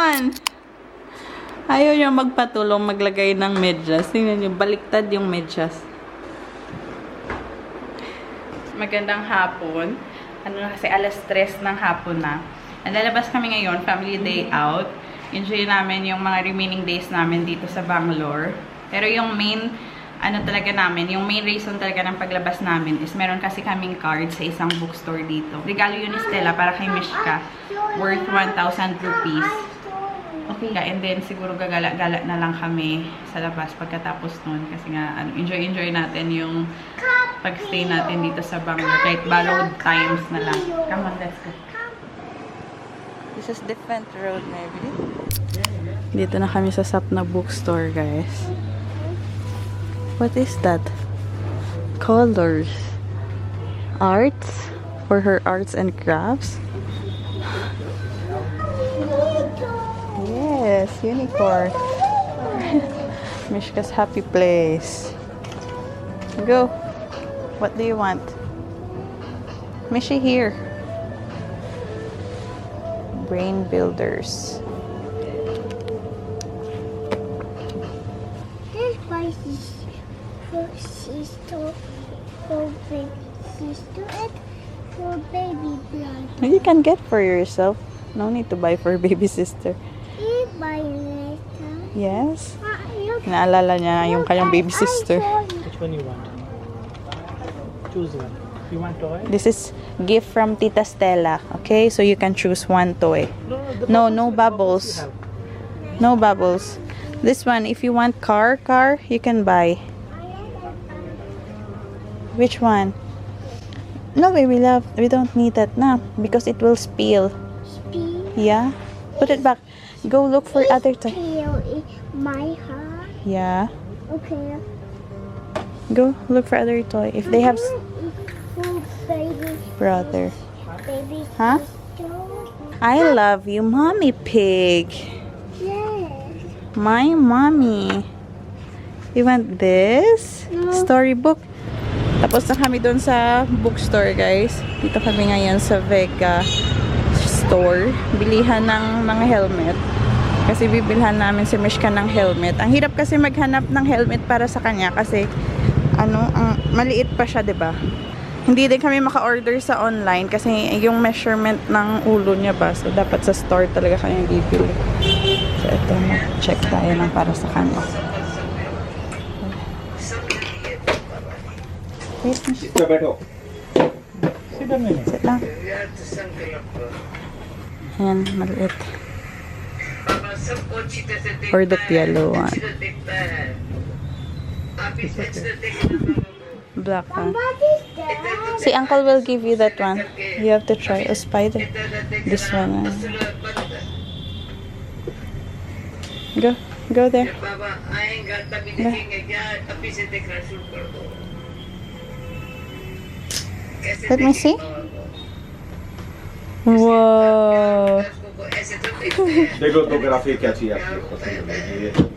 on! Ayaw niya magpatulong maglagay ng medyas. Tingnan niyo, baliktad yung medyas. Magandang hapon. Ano na kasi, alas 3 ng hapon na. Lalabas kami ngayon, family day out. Enjoy namin yung mga remaining days namin dito sa Bangalore. Pero yung main, talaga namin, yung main reason talaga ng paglabas namin is meron kasi kaming card sa isang bookstore dito. Regalo yun ni Stella para kay Mishka, worth 1,000 rupees. Okay, and then siguro gagala-gala na lang kami sa labas pagkatapos nun. Kasi nga, enjoy natin yung pag-stay natin dito sa Bangalore. Kahit borrowed times na lang. Come on, let's go. This is different road, maybe. Dito na kami sa Sapna bookstore, guys. What is that? Colors. Arts? For her arts and crafts? Yes, unicorn. Mishka's happy place. Go. What do you want? Mishi here. Brain builders. This place is for sister, for baby sister, and for baby brother. You can get for yourself. No need to buy for baby sister. You buy later. Yes. Look, Naalala niya yung kanyang baby sister. Which one you want? Choose one. You want toy? This is gift from Tita Stella. Okay, so you can choose one toy. No bubbles. You have. No bubbles. This one, if you want car, you can buy. Which one? No, baby love. We don't need that now because it will spill. speed. Yeah. Put it back. Go look for other toy. Tail in my heart. Yeah. Okay. Go look for other toy. If they have For baby. brother. Baby Huh? sister. I love you, mommy pig. Yes. My mommy. You want this? No. Storybook. Tapos na kami doon sa bookstore, guys. Dito kami ngayon sa Vega store. Bilihan ng mga helmet. Kasi bibilhan namin si Mishka ng helmet. Ang hirap kasi maghanap ng helmet para sa kanya kasi maliit pa siya, 'di ba? Hindi din kami maka-order sa online kasi yung measurement ng ulo niya ba. So dapat sa store talaga kami bibili. So ito, check tayo ng para sa kanya. Wait, Sit a minute. sit lang. Ayan, maliit. Or the yellow one. Black one. What is that? See, uncle will give you that one. You have to try. Oh, spider. This one. Go there. Let me see. Whoa. देखो तो ग्राफी क्या चाहिए आपको पसंद है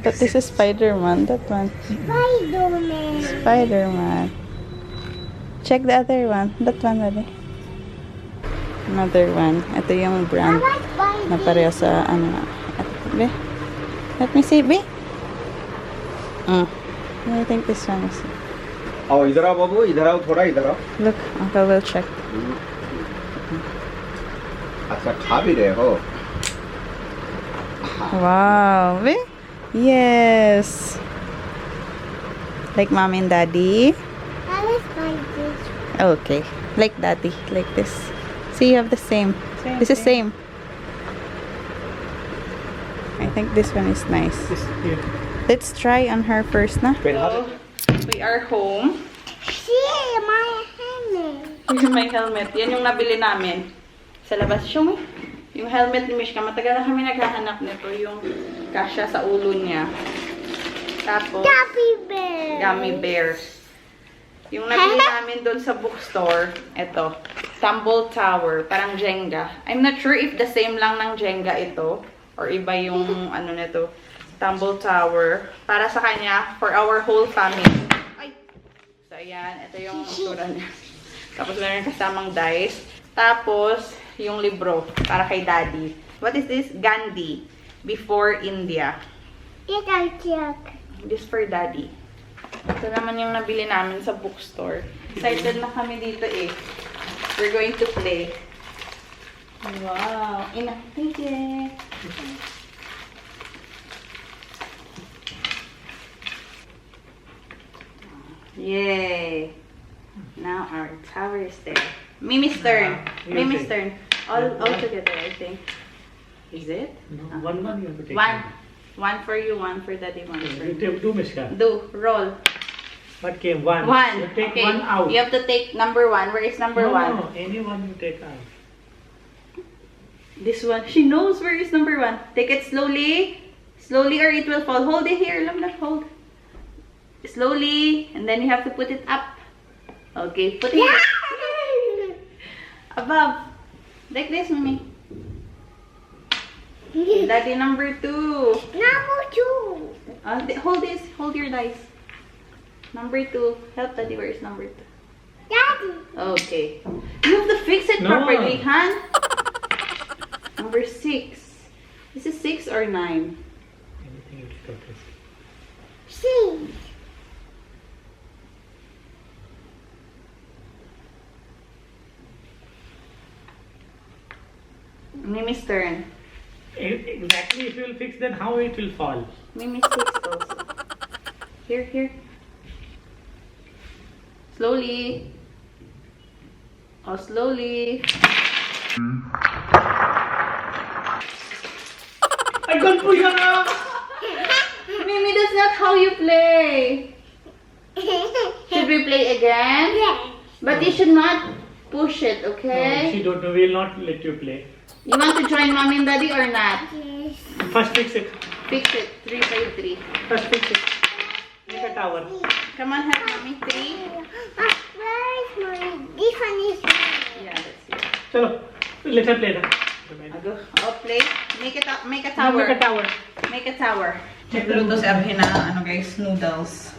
But this is Spider-Man. That one. Spider-Man. Spider-Man. Check the other one. That one, ready? Another one. Ito yung brand na pareho sa Be? Let me see, Be. I think this one is. आओ इधर आओ बाबू इधर आओ थोड़ा इधर आओ Look, Uncle will check. अच्छा खा भी रहे हो Wow. Be? Yes. Like mommy and daddy. I like this. Okay. Like daddy. Like this. See, you have the same. This is same. I think this one is nice. This here. Let's try on her first, na? So, We are home. See my helmet. Here's my helmet. Yan yung nabili namin sa labas. Show me. Yung helmet ni Mishka. Matagal na kami naghahanap nito. Yung kasya sa ulo niya. Tapos, Gummy bear. gummy bears. Yung nabili namin doon sa bookstore, eto, Tumble Tower, parang Jenga. I'm not sure if the same lang ng Jenga ito, or iba yung, nito, Tumble Tower. Para sa kanya, for our whole family. Ay! So, ayan, ito yung tura niya. Tapos, meron kasamang dice. Tapos, yung libro, para kay daddy. What is this? Gandhi. Before India. Ito, check. This for daddy. Ito naman yung nabili namin sa bookstore. Excited na kami dito eh. We're going to play. Wow. Ina, thank you. Yay. Now our tower is there. Mimi's turn. Mimi's turn. All together, I think. Is it? No, one you have to take. One. One for you, one for daddy, one for You you. take two, Mishka. Do. Roll. What came? One. One. You take Okay. one out. You have to take number one. Where is number no, one? No, any one you take out. This one. She knows where is number one. Take it slowly. Slowly or it will fall. Hold it here. Lamla, hold. Slowly. And then you have to put it up. Okay. Put it above. Like this, Mimi. Daddy number two. Number 2. Hold this. Hold your dice. Number two. Help daddy. Where is number two? Daddy. Okay. You have to fix it No. properly, Han. Number 6. This is 6 or 9? Anything you take out. 6. Mimi's turn. Exactly, if you will fix, then how it will fall? Mimi's 6 also. Here, here. Slowly. Oh, slowly. I can't push it up. Mimi, that's not how you play. Should we play again? Yes. But you should not push it, No, okay? she don't know. We will not let you play. You want to join mommy and daddy or not? Yes. First fix it. Fix it. 3 by 3. First fix it. Make a tower. Come on, help mommy. 3. Where is my... This one is mine. Yeah, that's it. Chalo, let her play that. Go. Oh, play. Make a tower. Make a tower. Make a tower. Nagluluto si Abhi na, ano guys, noodles.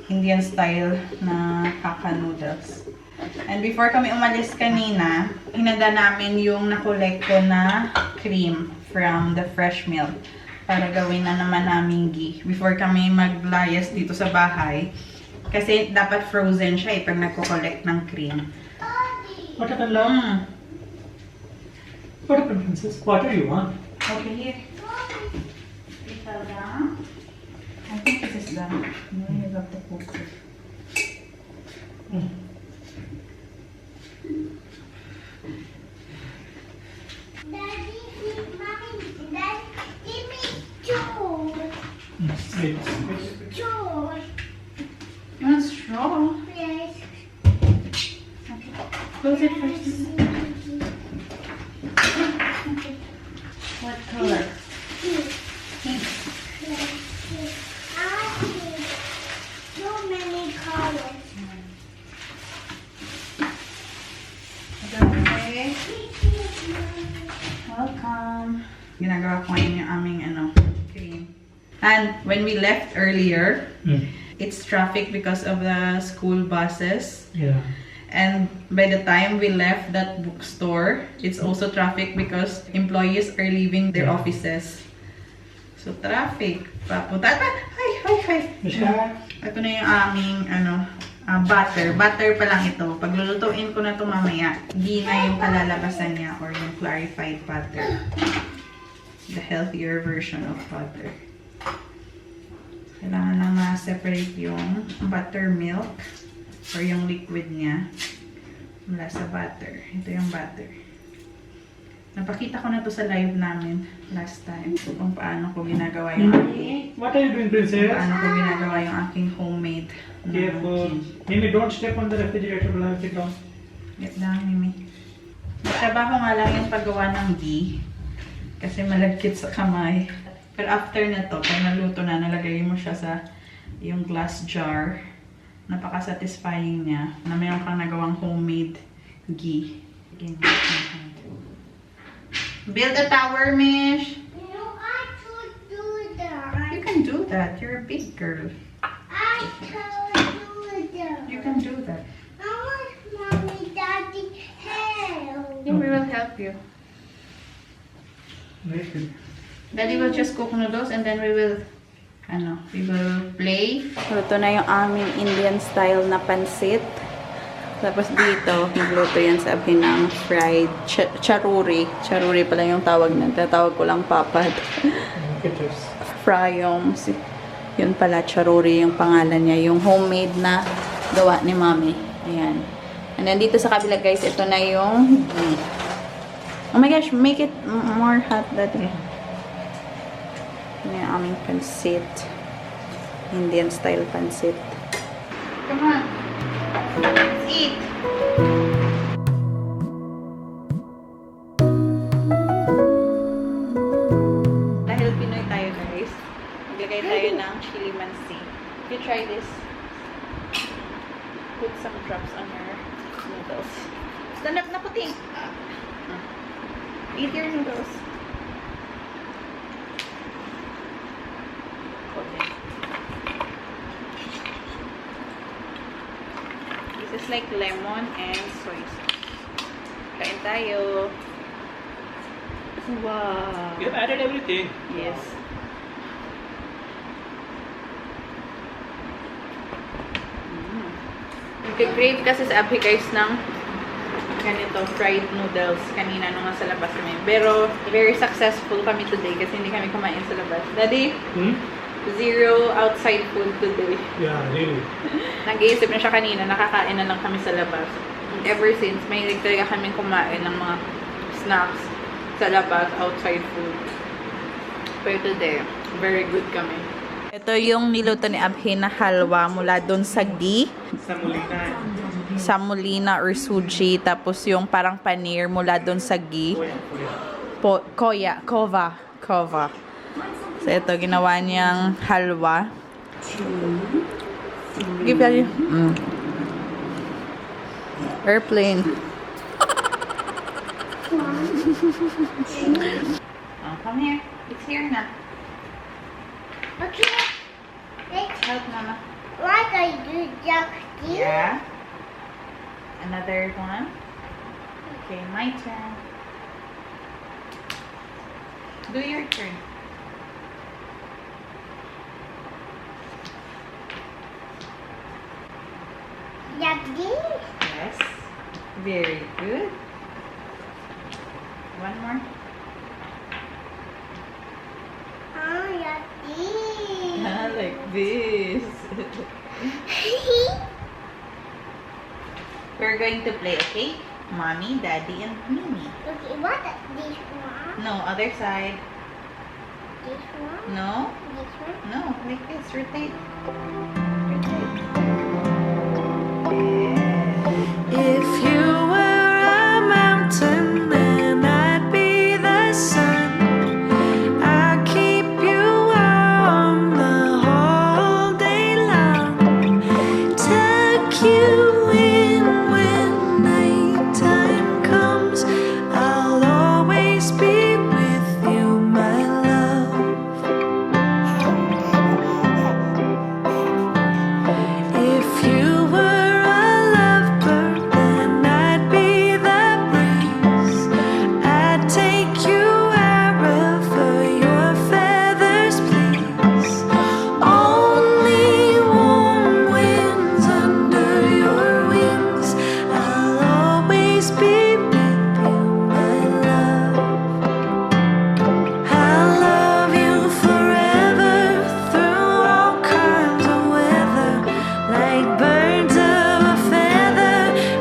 Indian style na kaka noodles. And before kami umalis kanina, hinanda namin yung nakolek ko na cream from the fresh milk para gawin na naman namin ghee. Before kami maglayas dito sa bahay, kasi dapat frozen siya pag nagko-collect ng cream. What happened, love? What happened, princess? What do you want? Okay, here. Ito lang. I think this is done. No, you have to cook it. Daddy, Mommy, Daddy, give me 2. Wait. 2. Not straw. Yes. Close it first. What color? Pink. So many colors. Okay. Welcome. Ginagawa ko ngayon yung aming cream. And when we left earlier, it's traffic because of the school buses. Yeah. And by the time we left that bookstore, it's also traffic because employees are leaving their offices. So traffic. Papunta. Hi. Mishka? Ito na yung aming butter. Butter pa lang ito. Paglulutuin ko na ito mamaya, ghee na yung kalalabasan niya or yung clarified butter. The healthier version of butter. Kailangan lang ma-separate yung buttermilk or yung liquid niya mula sa butter. Ito yung butter. Napakita ko na to sa live namin last time kung paano ko ginagawa yung aking What are you doing, princess? paano ko ginagawa yung aking homemade na Careful. ghee. Mimi, don't step on the refrigerator. We'll have it down. Get down, Mimi. Trabaho nga lang yung paggawa ng ghee kasi malagkit sa kamay. Pero after na to, pag naluto na, nalagay mo siya sa yung glass jar. Napaka-satisfying niya na mayroon kang nagawang homemade ghee. Build a tower, Mish. No, I could do that. You can do that. You're a big girl. I could do that. You can do that. I want Mommy, Daddy, help. We will help you. Very good. Daddy will just cook noodles and then we will play. Luto na yung aming Indian style na pansit. Tapos dito, magluto yan sa akin ng fried charuri. Charuri pala yung tawag na. Tatawag ko lang papad. Pictures. Fry yung, yun pala, charuri yung pangalan niya. Yung homemade na gawa ni Mommy. Ayan. And then dito sa kabila guys, ito na yung ghee. Oh my gosh, make it more hot daddy. Ito na yung aming pansit. Indian style pansit. Come on. Let's eat. Dahil Pinoy tayo guys, maglagay tayo ng chili mansi. You try this. Put some drops on your noodles. Stand up na puting. Eat your noodles. Okay. This is like lemon and soy sauce. Kain tayo. Wow. You have added everything. Yes. Nag-crave kasi sa Abhi guys ng ganito, fried noodles kanina nung nasa labas kami. Pero, very successful kami today kasi hindi kami kumain sa labas. Daddy, zero outside food today. Yeah, really. Nag-iisip na siya kanina, nakakain na lang kami sa labas. And ever since, may talaga kami kumain ng mga snacks sa labas, outside food. Pero today, very good kami. Ito yung niluto ni Abhi na halwa mula doon sa ghee. Samulina or suji. Tapos yung parang paneer mula doon sa ghee. Kova. So ito, ginawa niyang halwa. Give that airplane. Oh, come here. It's here na. Okay. Let's Help mama. what I do, Jackie. Yeah. Another one. Okay, my turn. Do your turn. Jackie. Yes. Very good. One more. Oh, Jackie. Like this. We're going to play, okay? Mommy, Daddy, and Mimi. Okay, what? This one? No, other side. This one? No, This one? no, like this. Rotate. If you were a mountain, then I'd be the sun. I'd keep you warm the whole day long. Tuck you in when nighttime comes. I'll always be with you, my love. If you were a lovebird, then I'd be the breeze. I'd take you wherever your feathers please. Only warm winds under your wings. I'll always be with you, my love. I'll love you forever through all kinds of weather. Like birds of a feather,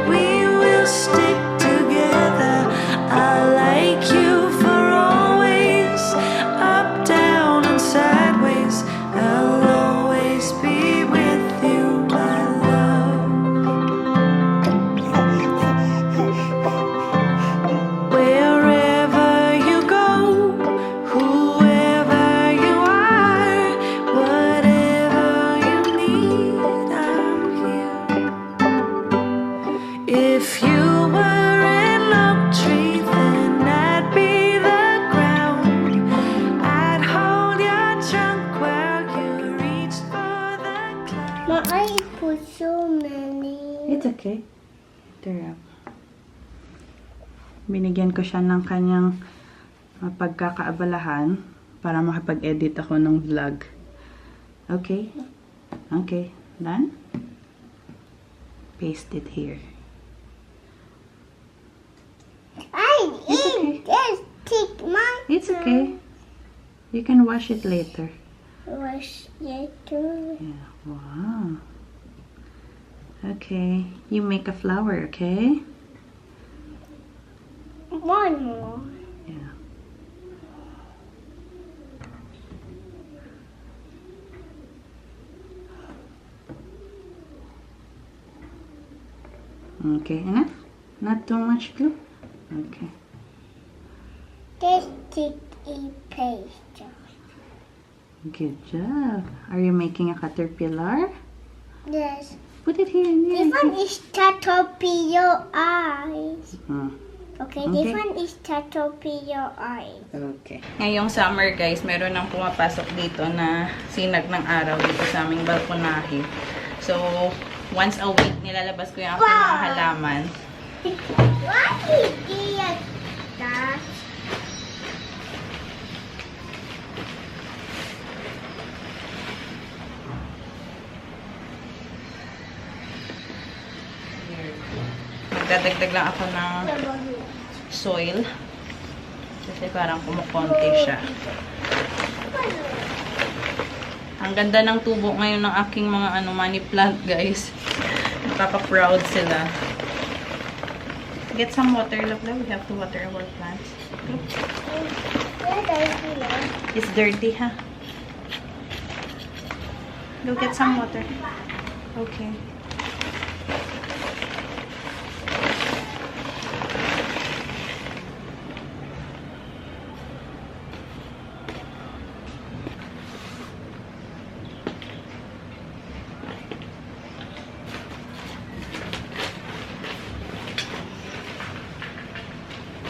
we will stick together. I like you for always, up, down, and sideways. I'll always be with you, my love. Wherever you go, whoever you are, whatever you need, I'm here. If you were an oak tree, then I'd be the ground. I'd hold your trunk while you reached for the clouds. Ma, I put so many. It's okay. Binigyan ko siya ng kanyang mapagkakaabalahan para makapag-edit ako ng vlog. Okay? Okay. Done? Paste it here. I eat this. Take my It's okay. You can wash it later. wash it too. Yeah. Wow. Okay. You make a flower, okay? One more. Yeah. Okay, enough? Not too much glue? Okay. Just take a paste. Good job. Are you making a caterpillar? Yes. Put it here and This here. one is Tatopio eyes. Hmm. Okay, Okay. this one is Tatopio eyes. Okay. Ngayong summer, guys, meron nang pumapasok dito na sinag ng araw dito sa aming balkonahe. So, once a week, nilalabas ko yung aking mga Wow! halaman. What is that? Magdadagdag lang ako ng soil. Kasi parang kumukonti siya. Ang ganda ng tubo ngayon ng aking mga money plant, guys. Nakaka-proud sila. Get some water, love. We have to water our plants. It's dirty, ha? Go get some water. Okay.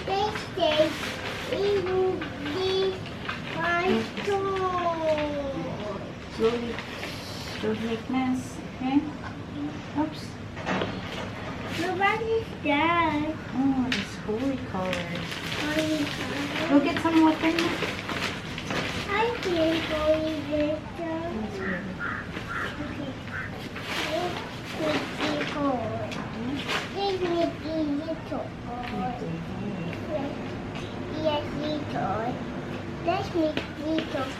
They say it will be my door. Slowly. Don't make mess. Okay? Oops. What is that? Oh, it's holy colors. Holy Go get some water na. I can go with it. Okay. This is the hole. This is the little hole. Yes, little. Let's make little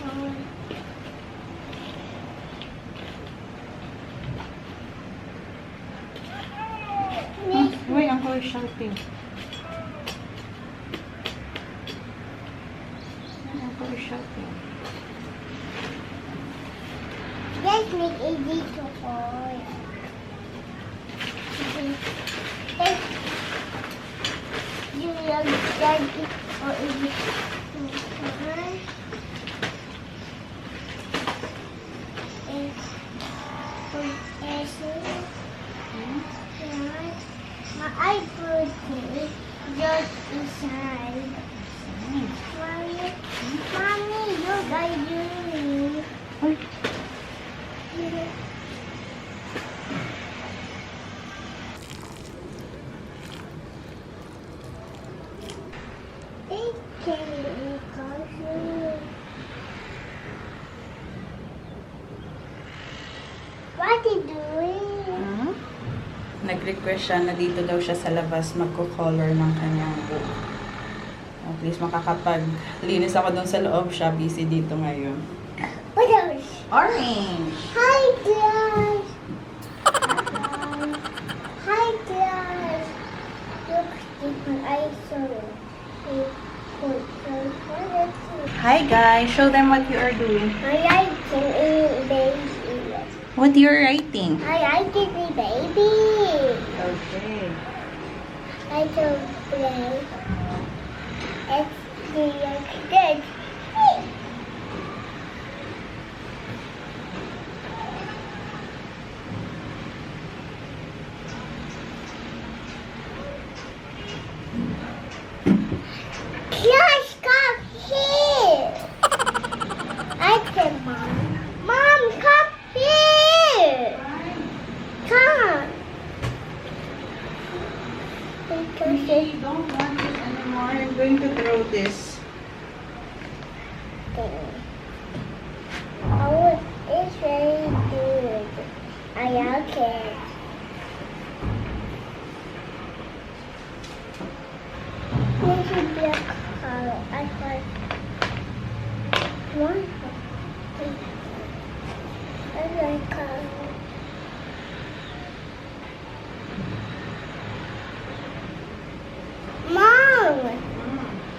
hole. Uy, ang color Sharpie. Ang color Sharpie. Let's make a little hole. Okay. You love daddy or is it okay? I put it just inside. Mommy, look, I do. Uy, It can be coffee. What are you doing? nag-request siya na dito daw siya sa labas magko-color ng kanyang book. At least makakapag-linis ako doon sa loob. Siya busy dito ngayon. What else? Orange! Hi, Dad. Hi, Dad. Look, different eyes. Hi guys! Show them what you are doing. I can eat baby. What you're writing? I can eat baby. Okay. I don't play. It's the good. Yes, come here. I can, Mom. Mom, come here. Come. Because I don't want it anymore. I'm going to throw this. thing. Oh, it's very good. I like it. This is black color. I like one. I like color. Mom,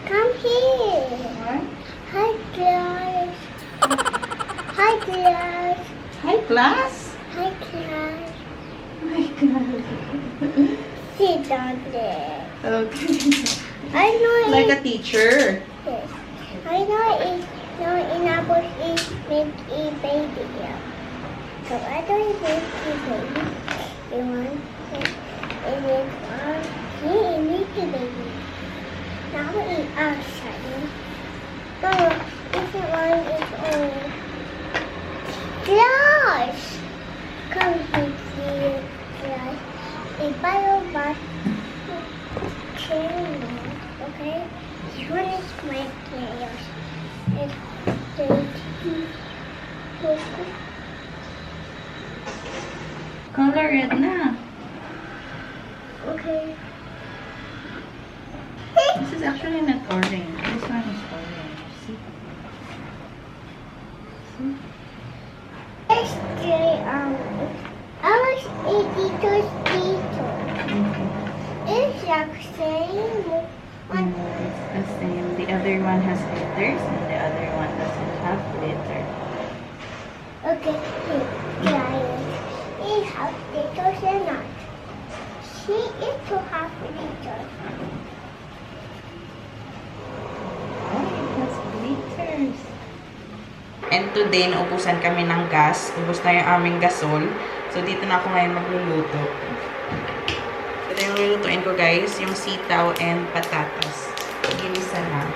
come here. What? Hi, class. Hi, class. Hi, class! Hi, class. Hi, class. Sit down there. Okay. I know Like it. a teacher. Yes. I know it. No, in Apple is make a baby. Yeah. So I don't make a baby. You want it? And it he make a baby. Now it's outside. Mama, this one is old. Glass. Come here, glass. A bio bus. Okay? This one is my chaos. It's Color red na. okay. This is actually not orange. This one is orange. See? See? It's I was eating Tito. It's like same. One. No, it's the same. The other one has glitters and the other one doesn't have glitter. Okay, here, it has little or not. She is to have little. Oh, it has glitters. And today, naubusan kami ng gas. Ubus na yung aming gasol. So, dito na ako ngayon magluluto. Ito yung lulutuin ko, guys. Yung sitaw and patatas. Ginisa lang.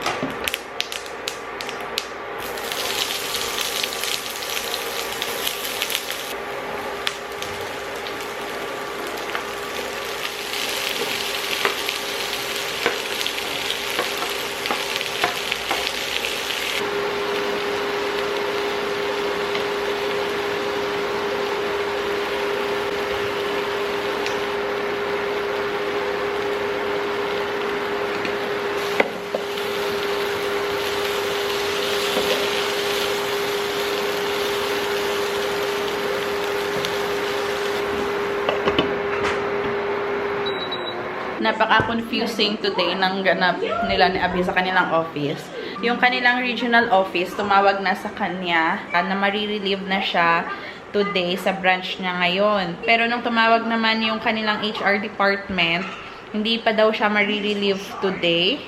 Napaka-confusing today ng ganap nila ni Abby sa kanilang office. Yung kanilang regional office, tumawag na sa kanya na marirelieve na siya today sa branch niya ngayon. Pero nung tumawag naman yung kanilang HR department, hindi pa daw siya marirelieve today.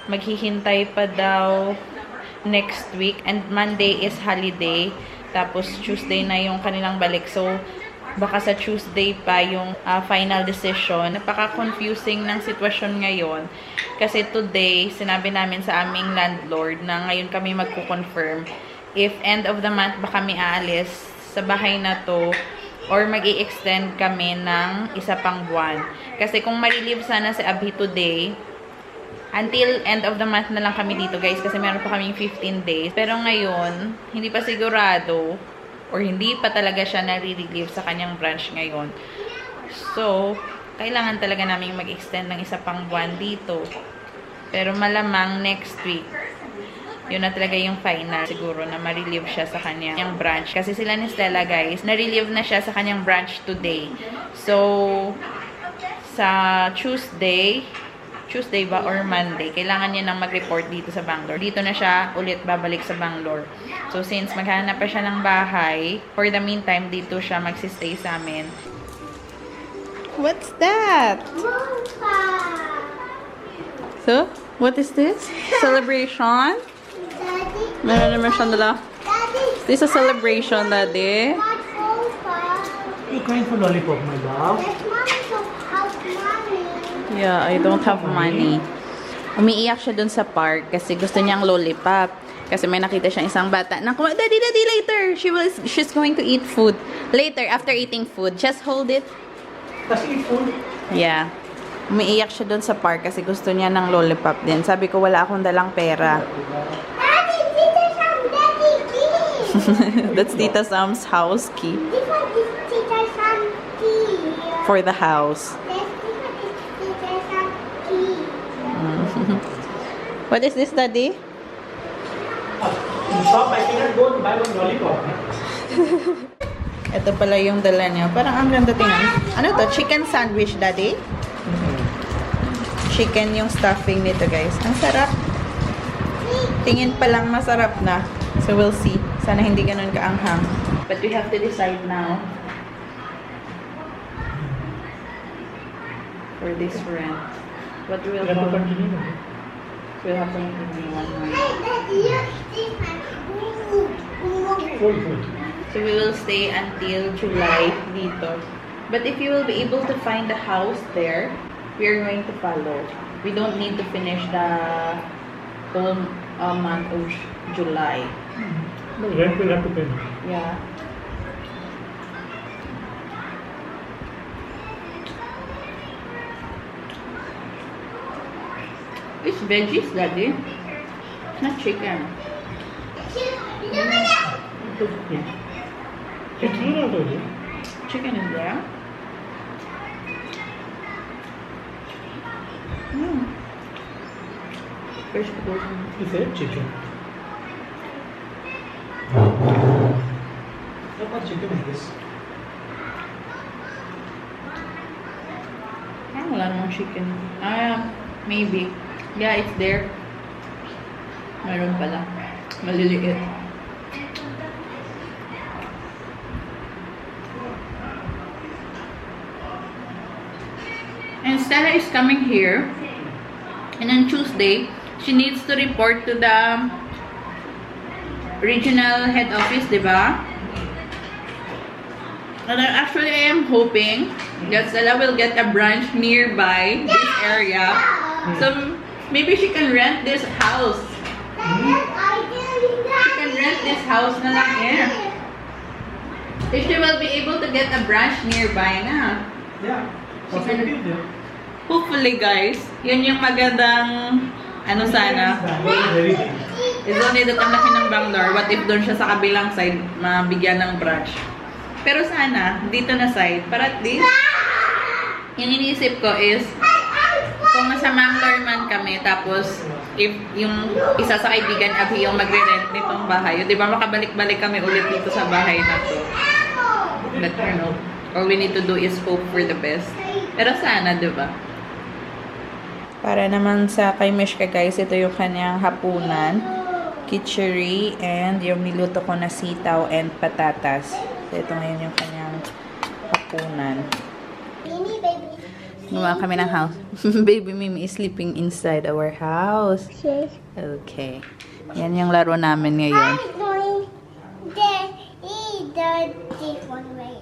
Maghihintay pa daw next week. And Monday is holiday. Tapos Tuesday na yung kanilang balik. So, baka sa Tuesday pa yung final decision. Napaka-confusing ng sitwasyon ngayon. Kasi today, sinabi namin sa aming landlord na ngayon kami magko-confirm if end of the month ba kami aalis sa bahay na to or mag-i-extend kami ng isa pang buwan. Kasi kung ma-relieve sana si Abby today, until end of the month na lang kami dito, guys. Kasi meron pa kaming 15 days. Pero ngayon, hindi pa sigurado or hindi pa talaga siya nare-relieve sa kanyang branch ngayon. So, kailangan talaga namin mag-extend ng isa pang buwan dito. Pero malamang next week, yun na talaga yung final. Siguro na ma-relieve siya sa kanyang branch. Kasi sila ni Stella, guys, na-relieve na siya sa kanyang branch today. So, sa Tuesday ba or Monday, kailangan niya nang mag-report dito sa Bangalore. Dito na siya ulit babalik sa Bangalore. So, since maghanap pa siya ng bahay, for the meantime, dito siya magsistay sa amin. What's that? Mocha. So, what is this? Celebration? Daddy, Meron naman siya dala. Daddy, This is a celebration, Daddy. not Mocha. You're crying for lollipop, my love. That's mommy don't have money. Yeah, I don't have money. Umiiyak siya dun sa park kasi gusto niyang lollipop. Kasi may nakita siyang isang bata na, Daddy, later. She's going to eat food. Later, after eating food. Just hold it. Does she eat food? Yeah. Umiiyak siya dun sa park kasi gusto niya ng lollipop din. Sabi ko, wala akong dalang pera. Daddy, this is a That's Tita Sam's house key This one is Teacher Sam key. for the house. This one is Teacher Sam key. What is this, Daddy? In shop, I cannot go and buy one lollipop. Ito pala yung dala niya. Parang ang ganda tingnan. Ano to? Chicken sandwich, Daddy? Chicken yung stuffing nito, guys. Ang sarap. Tingin pa lang masarap na. So, we'll see. Sana hindi ganun kaanghang. But we have to decide now for this rent. What we will We have to call. continue. We'll have to continue one more. Full, full. So we will stay until July dito. But if you will be able to find a house there, we are going to follow. We don't need to finish the whole month of July. No, rent will have to pay. Yeah. It's veggies, Daddy. It's not chicken. It's not out of it. Chicken is there. Fresh potatoes. He said chicken. What kind of chicken is this? Parang wala namang chicken. Maybe. Yeah, it's there. Meron pala. Maliliit. And Stella is coming here. And on Tuesday, she needs to report to the regional head office, diba? And actually, I am hoping that Stella will get a branch nearby this area. So, maybe she can rent this house. She can rent this house na lang eh. If she will be able to get a branch nearby na. Yeah. Possibility is there. Hopefully, guys. Yun yung magandang, ano sana. Bangalore is very big. It's only that ang laki ng Bangalore. What if doon siya sa kabilang side, mabigyan ng branch. Pero sana, dito na side, para at least, yung iniisip ko is, kung nasa Bangalore man kami, tapos, if yung isa sa kaibigan, Abhi, yung magre-rent nitong bahay, di ba makabalik-balik kami ulit dito sa bahay na to. But, you know, all we need to do is hope for the best. Pero sana, di ba? Para naman sa kay Mishka, guys, ito yung kanyang hapunan. Kitchery and yung niluto ko na sitaw and patatas. So, ito ngayon yung kanyang hapunan. Gumawa kami ng house. Baby Mimi is sleeping inside our house. Yes. Okay. Yan yung laro namin ngayon. I'm going the different way.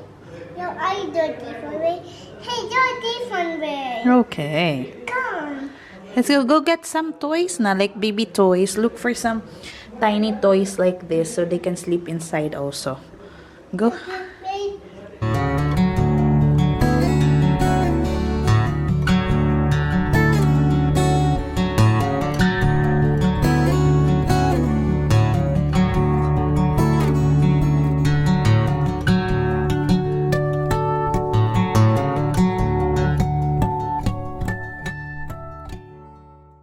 No, I do different way. Hey, do different way. Okay. Come. Let's go get some toys na, like baby toys. Look for some tiny toys like this so they can sleep inside also. Go.